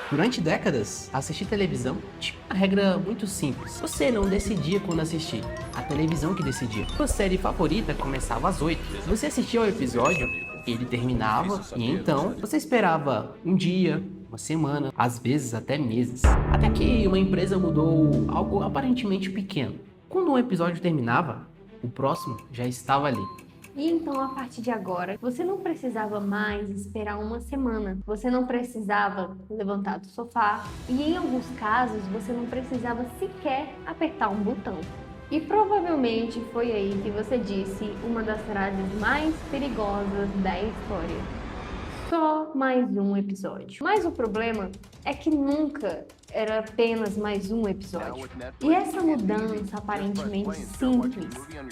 Durante décadas, assistir televisão tinha uma regra muito simples. Você não decidia quando assistir, a televisão que decidia. Sua série favorita começava às 8. Se você assistia ao episódio, ele terminava e então você esperava um dia, uma semana, às vezes até meses. Até que uma empresa mudou algo aparentemente pequeno. Quando um episódio terminava, o próximo já estava ali. E então, a partir de agora, você não precisava mais esperar uma semana. Você não precisava levantar do sofá. E em alguns casos, você não precisava sequer apertar um botão. E provavelmente foi aí que você disse uma das frases mais perigosas da história. Só mais um episódio. Mas o problema é que nunca era apenas mais um episódio. E essa mudança aparentemente simples,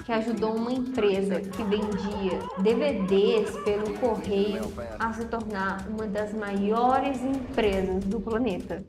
que ajudou uma empresa que vendia DVDs pelo correio a se tornar uma das maiores empresas do planeta.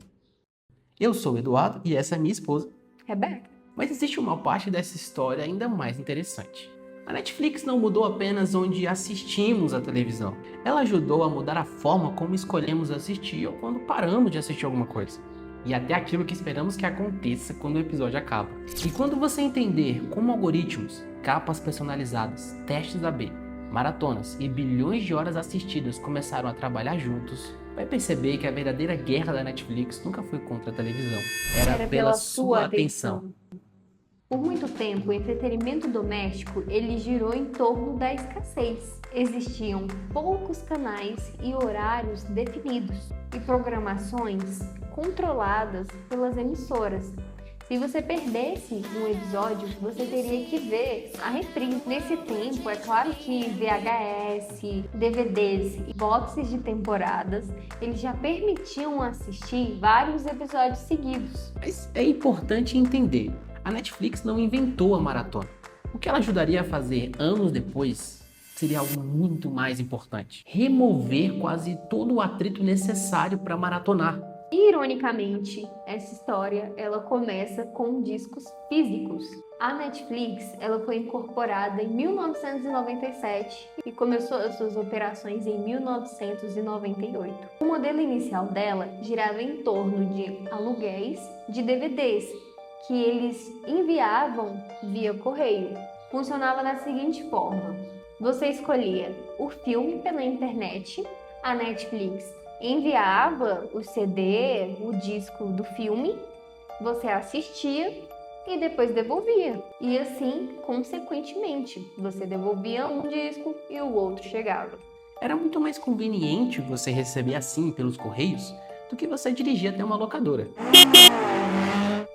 Eu sou o Eduardo e essa é minha esposa, Rebeca. Mas existe uma parte dessa história ainda mais interessante. A Netflix não mudou apenas onde assistimos a televisão. Ela ajudou a mudar a forma como escolhemos assistir ou quando paramos de assistir alguma coisa. E até aquilo que esperamos que aconteça quando o episódio acaba. E quando você entender como algoritmos, capas personalizadas, testes AB, maratonas e bilhões de horas assistidas começaram a trabalhar juntos, vai perceber que a verdadeira guerra da Netflix nunca foi contra a televisão. Era pela sua atenção. Por muito tempo, o entretenimento doméstico ele girou em torno da escassez. Existiam poucos canais e horários definidos e programações controladas pelas emissoras. Se você perdesse um episódio, você teria que ver a reprise. Nesse tempo, é claro que VHS, DVDs e boxes de temporadas, eles já permitiam assistir vários episódios seguidos. Mas é importante entender. A Netflix não inventou a maratona. O que ela ajudaria a fazer anos depois seria algo muito mais importante. Remover quase todo o atrito necessário para maratonar. Ironicamente, essa história ela começa com discos físicos. A Netflix ela foi incorporada em 1997 e começou as suas operações em 1998. O modelo inicial dela girava em torno de aluguéis de DVDs, que eles enviavam via correio. Funcionava da seguinte forma: você escolhia o filme pela internet, a Netflix enviava o CD, o disco do filme, você assistia e depois devolvia. E assim, consequentemente, você devolvia um disco e o outro chegava. Era muito mais conveniente você receber assim pelos correios do que você dirigir até uma locadora.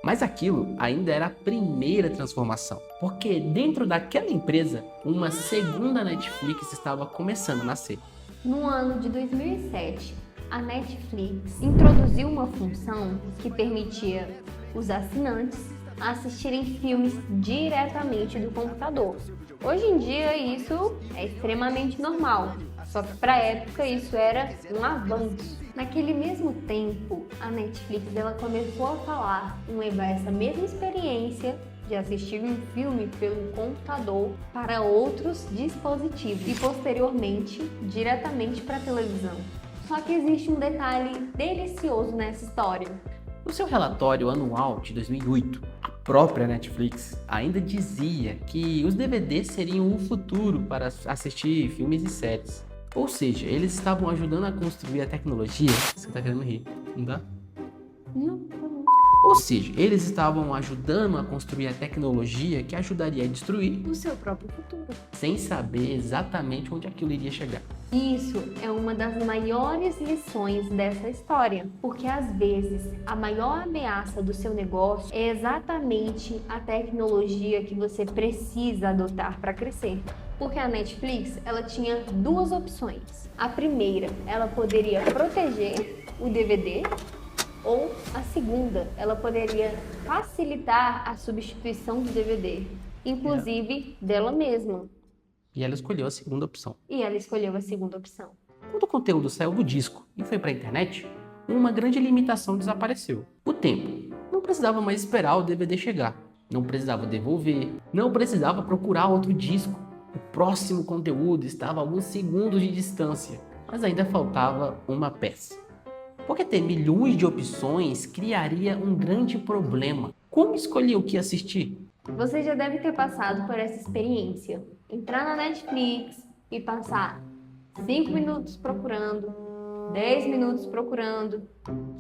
Mas aquilo ainda era a primeira transformação, porque dentro daquela empresa, uma segunda Netflix estava começando a nascer. No ano de 2007, a Netflix introduziu uma função que permitia os assinantes assistirem filmes diretamente do computador. Hoje em dia isso é extremamente normal, só que para a época isso era um avanço. Naquele mesmo tempo, a Netflix ela começou a falar em levar essa mesma experiência de assistir um filme pelo computador para outros dispositivos e posteriormente diretamente para a televisão. Só que existe um detalhe delicioso nessa história. No seu relatório anual de 2008, a própria Netflix ainda dizia que os DVDs seriam o futuro para assistir filmes e séries. Ou seja, eles estavam ajudando a construir a tecnologia. Você tá querendo rir, não dá? Não. Ou seja, eles estavam ajudando a construir a tecnologia que ajudaria a destruir O seu próprio futuro. sem saber exatamente onde aquilo iria chegar. Isso é uma das maiores lições dessa história, porque às vezes a maior ameaça do seu negócio é exatamente a tecnologia que você precisa adotar para crescer. Porque a Netflix, ela tinha duas opções. A primeira, ela poderia proteger o DVD, ou a segunda, ela poderia facilitar a substituição do DVD, inclusive dela mesma. E ela escolheu a segunda opção. E ela escolheu a segunda opção. Quando o conteúdo saiu do disco e foi para a internet, uma grande limitação desapareceu. O tempo. Não precisava mais esperar o DVD chegar. Não precisava devolver. Não precisava procurar outro disco. O próximo conteúdo estava a alguns segundos de distância. Mas ainda faltava uma peça. Porque ter milhões de opções criaria um grande problema. Como escolher o que assistir? Você já deve ter passado por essa experiência. Entrar na Netflix e passar 5 minutos procurando, 10 minutos procurando,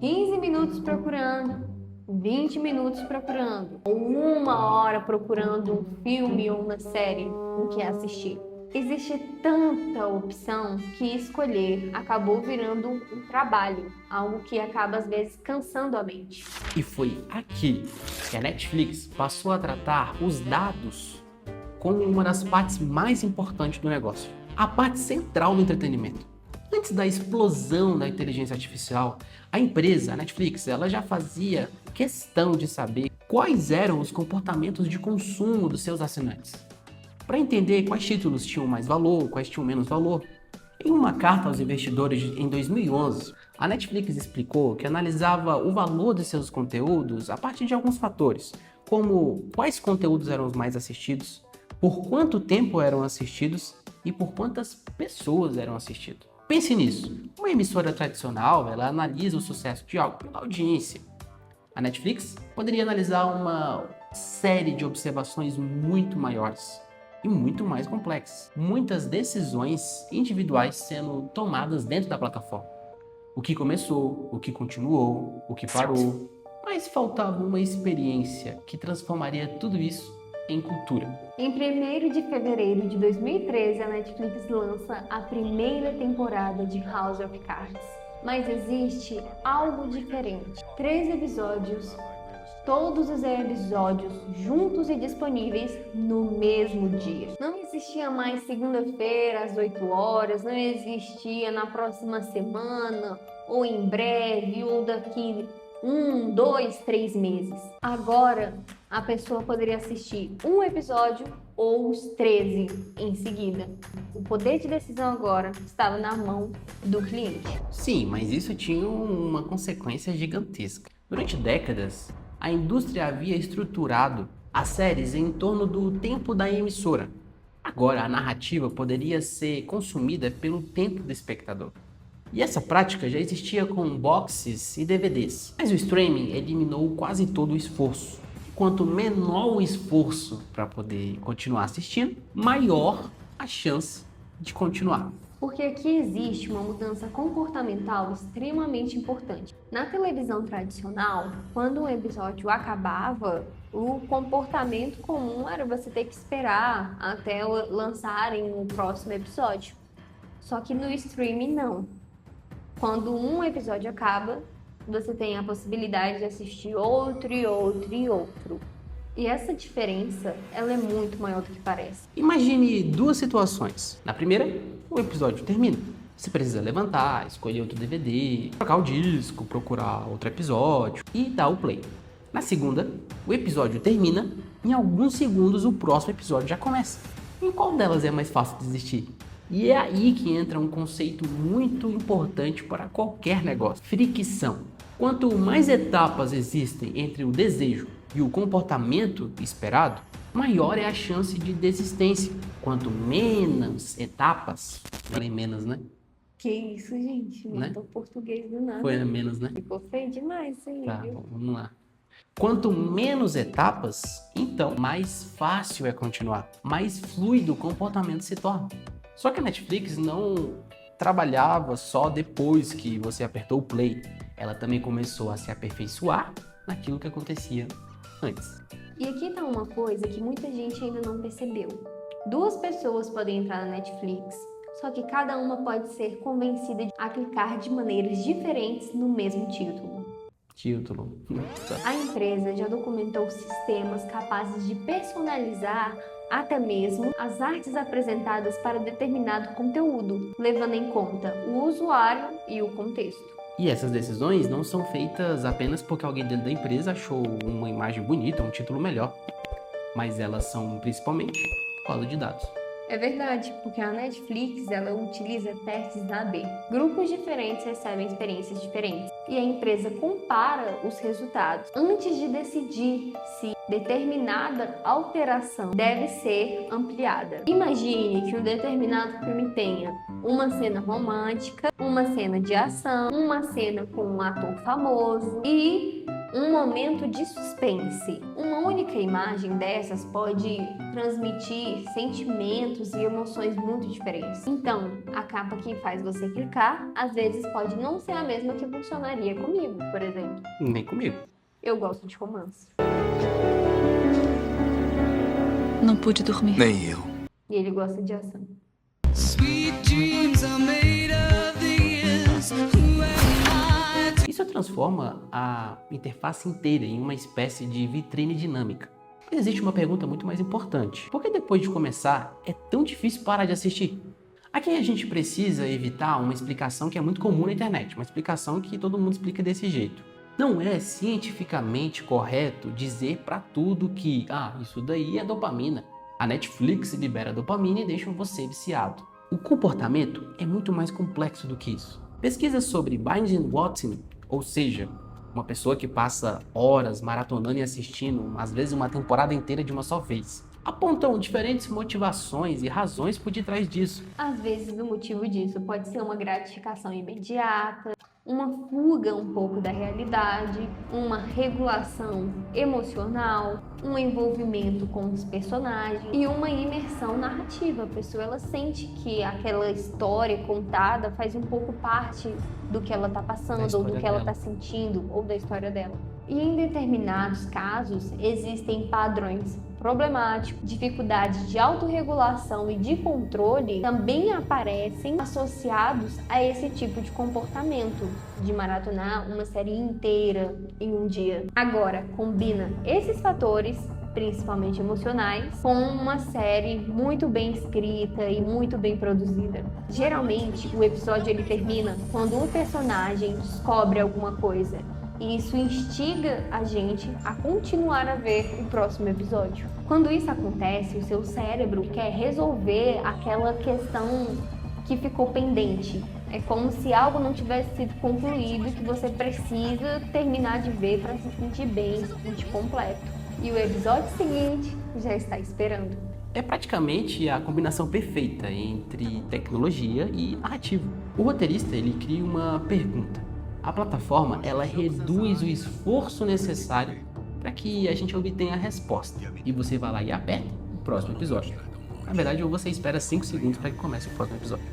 15 minutos procurando, 20 minutos procurando, ou 1 hora procurando um filme ou uma série o que assistir. Existe tanta opção que escolher acabou virando um trabalho, algo que acaba às vezes cansando a mente. E foi aqui que a Netflix passou a tratar os dados como uma das partes mais importantes do negócio, a parte central do entretenimento. Antes da explosão da inteligência artificial, a empresa, a Netflix, ela já fazia questão de saber quais eram os comportamentos de consumo dos seus assinantes, para entender quais títulos tinham mais valor, quais tinham menos valor. Em uma carta aos investidores em 2011, a Netflix explicou que analisava o valor de seus conteúdos a partir de alguns fatores, como quais conteúdos eram os mais assistidos, por quanto tempo eram assistidos e por quantas pessoas eram assistidos. Pense nisso. Uma emissora tradicional, ela analisa o sucesso de algo pela audiência. A Netflix poderia analisar uma série de observações muito maiores e muito mais complexas. Muitas decisões individuais sendo tomadas dentro da plataforma. O que começou, o que continuou, o que parou. Mas faltava uma experiência que transformaria tudo isso em cultura. Em 1º de fevereiro de 2013, a Netflix lança a primeira temporada de House of Cards. Mas existe algo diferente. 3 episódios, todos os episódios juntos e disponíveis no mesmo dia. Não existia mais segunda-feira às 8 horas, não existia na próxima semana, ou em breve, ou daqui 1, 2, 3 meses. Agora, a pessoa poderia assistir um episódio ou os 13 em seguida. O poder de decisão agora estava na mão do cliente. Sim, mas isso tinha uma consequência gigantesca. Durante décadas, a indústria havia estruturado as séries em torno do tempo da emissora. Agora, a narrativa poderia ser consumida pelo tempo do espectador. E essa prática já existia com boxes e DVDs. Mas o streaming eliminou quase todo o esforço. Quanto menor o esforço para poder continuar assistindo, maior a chance de continuar. Porque aqui existe uma mudança comportamental extremamente importante. Na televisão tradicional, quando um episódio acabava, o comportamento comum era você ter que esperar até lançarem o próximo episódio. Só que no streaming não. Quando um episódio acaba, você tem a possibilidade de assistir outro e outro e outro. E essa diferença, ela é muito maior do que parece. Imagine duas situações. Na primeira, o episódio termina. Você precisa levantar, escolher outro DVD, trocar o disco, procurar outro episódio e dar o play. Na segunda, o episódio termina, em alguns segundos o próximo episódio já começa. Em qual delas é mais fácil desistir? E é aí que entra um conceito muito importante para qualquer negócio: fricção. Quanto mais etapas existem entre o desejo e o comportamento esperado, maior é a chance de desistência. Quanto menos etapas, falei menos, né? Que isso, gente? Matou português do nada. Foi menos, né? Ficou feio demais isso aí, Tá, viu? vamos lá. Quanto menos etapas, então mais fácil é continuar, mais fluido o comportamento se torna. Só que a Netflix não trabalhava só depois que você apertou o play. Ela também começou a se aperfeiçoar naquilo que acontecia antes. E aqui tá uma coisa que muita gente ainda não percebeu. 2 pessoas podem entrar na Netflix, só que cada uma pode ser convencida a clicar de maneiras diferentes no mesmo título. A empresa já documentou sistemas capazes de personalizar até mesmo as artes apresentadas para determinado conteúdo, levando em conta o usuário e o contexto. E essas decisões não são feitas apenas porque alguém dentro da empresa achou uma imagem bonita, um título melhor, mas elas são principalmente por causa de dados. É verdade, porque a Netflix ela utiliza testes A/B. Grupos diferentes recebem experiências diferentes. e a empresa compara os resultados antes de decidir se determinada alteração deve ser ampliada. Imagine que um determinado filme tenha uma cena romântica, uma cena de ação, uma cena com um ator famoso e um momento de suspense. Uma única imagem dessas pode transmitir sentimentos e emoções muito diferentes. Então, a capa que faz você clicar, às vezes pode não ser a mesma que funcionaria comigo, por exemplo. Nem comigo. Eu gosto de romance. Não pude dormir. Nem eu. E ele gosta de ação. Isso transforma a interface inteira em uma espécie de vitrine dinâmica. Mas existe uma pergunta muito mais importante. Por que depois de começar é tão difícil parar de assistir? Aqui a gente precisa evitar uma explicação que é muito comum na internet, uma explicação que todo mundo explica desse jeito. Não é cientificamente correto dizer para tudo que, isso daí é dopamina. A Netflix libera dopamina e deixa você viciado. O comportamento é muito mais complexo do que isso. Pesquisas sobre binge watching, ou seja, uma pessoa que passa horas maratonando e assistindo, às vezes uma temporada inteira de uma só vez, apontam diferentes motivações e razões por detrás disso. Às vezes o motivo disso pode ser uma gratificação imediata, uma fuga um pouco da realidade, uma regulação emocional, um envolvimento com os personagens e uma imersão narrativa. A pessoa ela sente que aquela história contada faz um pouco parte do que ela está passando, ou do que ela está sentindo, ou da história dela. E em determinados casos existem padrões problemáticos, dificuldades de autorregulação e de controle também aparecem associados a esse tipo de comportamento, de maratonar uma série inteira em um dia. Agora, combina esses fatores, principalmente emocionais, com uma série muito bem escrita e muito bem produzida. Geralmente, o episódio ele termina quando um personagem descobre alguma coisa. E isso instiga a gente a continuar a ver o próximo episódio. Quando isso acontece, o seu cérebro quer resolver aquela questão que ficou pendente. É como se algo não tivesse sido concluído e que você precisa terminar de ver para se sentir bem, se sentir completo. E o episódio seguinte já está esperando. É praticamente a combinação perfeita entre tecnologia e narrativa. O roteirista ele cria uma pergunta. A plataforma ela reduz o esforço necessário para que a gente obtenha a resposta. E você vai lá e aperta o próximo episódio. Na verdade, você espera 5 segundos para que comece o próximo episódio.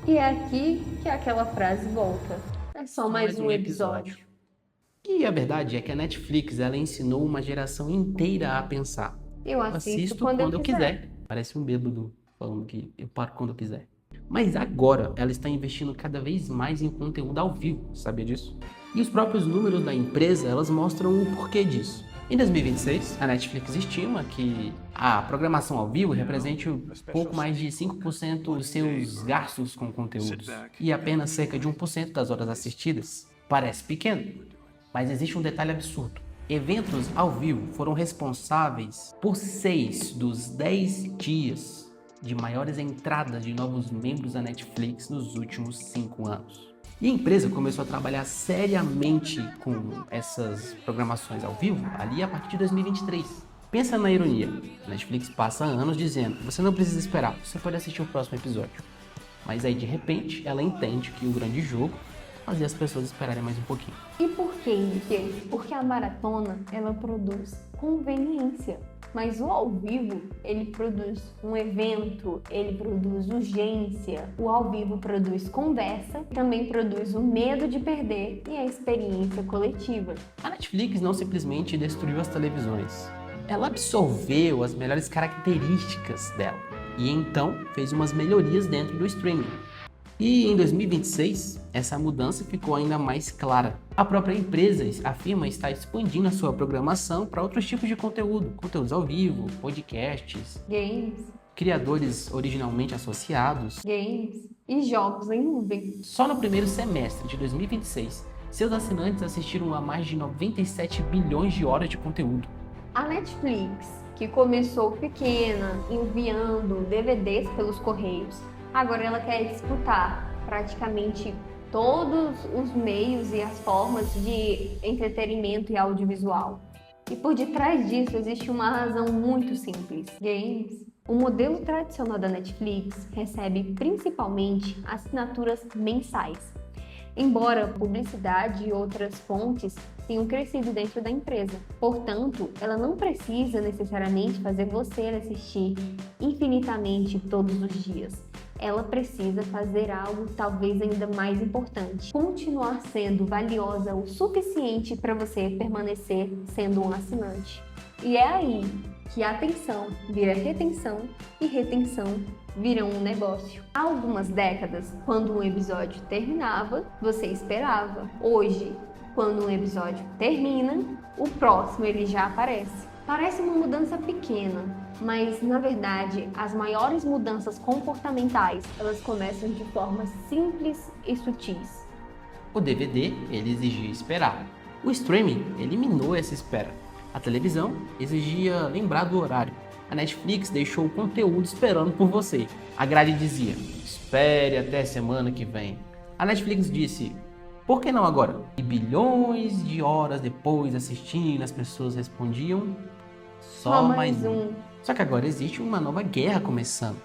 E é aqui que aquela frase volta. É só mais um episódio. E a verdade é que a Netflix ela ensinou uma geração inteira a pensar. Eu assisto quando eu quiser. Parece um bêbado falando que eu paro quando eu quiser. Mas agora ela está investindo cada vez mais em conteúdo ao vivo, sabia disso? E os próprios números da empresa, elas mostram o porquê disso. Em 2026, a Netflix estima que a programação ao vivo represente pouco mais de 5% dos seus gastos com conteúdos. E apenas cerca de 1% das horas assistidas. Parece pequeno, mas existe um detalhe absurdo. Eventos ao vivo foram responsáveis por 6 dos 10 dias de maiores entradas de novos membros da Netflix nos últimos 5 anos. E a empresa começou a trabalhar seriamente com essas programações ao vivo ali a partir de 2023. Pensa na ironia. A Netflix passa anos dizendo, você não precisa esperar, você pode assistir o próximo episódio. Mas aí de repente ela entende que o grande jogo é fazer as pessoas esperarem mais um pouquinho. E por que isso? Porque a maratona ela produz conveniência. Mas o ao vivo, ele produz um evento, ele produz urgência. O ao vivo produz conversa, também produz o medo de perder e a experiência coletiva. A Netflix não simplesmente destruiu as televisões. Ela absorveu as melhores características dela e então fez umas melhorias dentro do streaming. E em 2026, essa mudança ficou ainda mais clara. A própria empresa afirma estar expandindo a sua programação para outros tipos de conteúdo, conteúdos ao vivo, podcasts, games, criadores originalmente associados, games e jogos em nuvem. Só no primeiro semestre de 2026, seus assinantes assistiram a mais de 97 bilhões de horas de conteúdo. A Netflix, que começou pequena, enviando DVDs pelos correios, agora ela quer disputar praticamente todos os meios e as formas de entretenimento e audiovisual. E por detrás disso existe uma razão muito simples: games. O modelo tradicional da Netflix recebe principalmente assinaturas mensais. Embora publicidade e outras fontes tenham crescido dentro da empresa. Portanto, ela não precisa necessariamente fazer você assistir infinitamente todos os dias. Ela precisa fazer algo talvez ainda mais importante: continuar sendo valiosa o suficiente para você permanecer sendo um assinante. E é aí que a atenção vira retenção e retenção vira um negócio. Há algumas décadas, quando um episódio terminava, você esperava. Hoje, quando um episódio termina, o próximo ele já aparece. Parece uma mudança pequena, mas na verdade as maiores mudanças comportamentais, elas começam de formas simples e sutis. O DVD, ele exigia esperar. O streaming eliminou essa espera. A televisão exigia lembrar do horário. A Netflix deixou o conteúdo esperando por você. A grade dizia: espere até semana que vem. A Netflix disse: por que não agora? E bilhões de horas depois assistindo, as pessoas respondiam: só mais um. Só que agora existe uma nova guerra começando,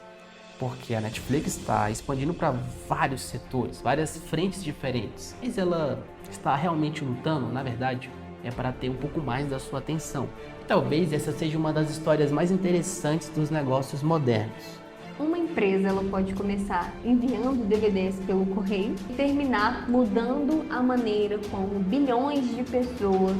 porque a Netflix está expandindo para vários setores, várias frentes diferentes. Mas ela está realmente lutando, na verdade, é para ter um pouco mais da sua atenção. Talvez essa seja uma das histórias mais interessantes dos negócios modernos. Uma empresa ela pode começar enviando DVDs pelo correio e terminar mudando a maneira como bilhões de pessoas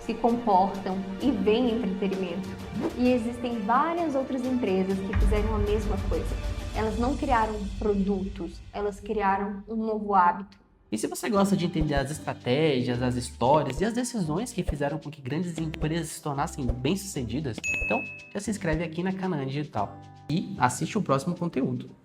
se comportam e veem entretenimento. E existem várias outras empresas que fizeram a mesma coisa. Elas não criaram produtos, elas criaram um novo hábito. E se você gosta de entender as estratégias, as histórias e as decisões que fizeram com que grandes empresas se tornassem bem-sucedidas, então já se inscreve aqui na Canaã Digital e assiste o próximo conteúdo.